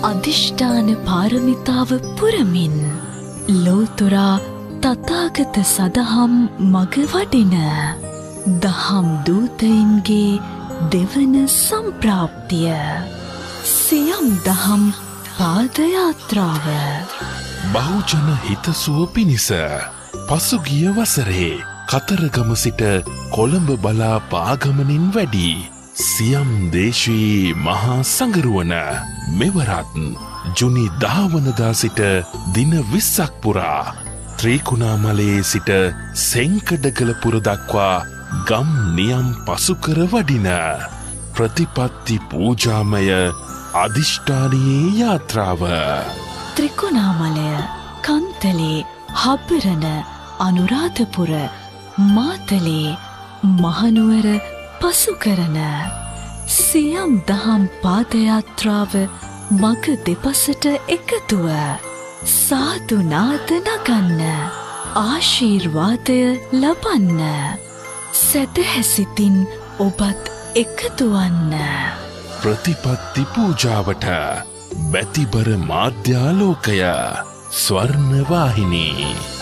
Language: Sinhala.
අධිෂ්ඨාන පාරමිතාව පුරමින් ලෝතුරා තථාගත සදහම් මග වඩින දහම් දූතයින්ගේ දෙවන සම්ප්‍රාප්තිය සියම් දහම් පාදයාත්‍රාව බහුජන හිතසුව පිණිස පසුගිය වසරේ කතරගම සිට කොළඹ බලා පාගමනින් වැඩි සියම් දේශී මහා සංගරුවන මෙවරත් ජුනි 10 වනදා සිට දින 20ක් පුරා ත්‍රිකුණාමලයේ සිට සෙංකඩගලපුර දක්වා ගම් නියම් පසුකර වඩින ප්‍රතිපත්ති පූජාමය අධිෂ්ඨානයේ යාත්‍රාව ත්‍රිකුණාමලය කන්තලේ හබරණ අනුරාධපුර මාතලේ මහනුවර පසු කරන සියම් දහම් පාදයාත්‍රාව මග දෙපසට එකතුව සාදුනාද නගන්න ආශීර්වාදය ලබන්න සැදැහැසිතින් ඔබත් එකතුවන්න ප්‍රතිපත්ති පූජාවට බැතිබර මාධ්‍යාලෝකය ස්වර්ණවාහිනී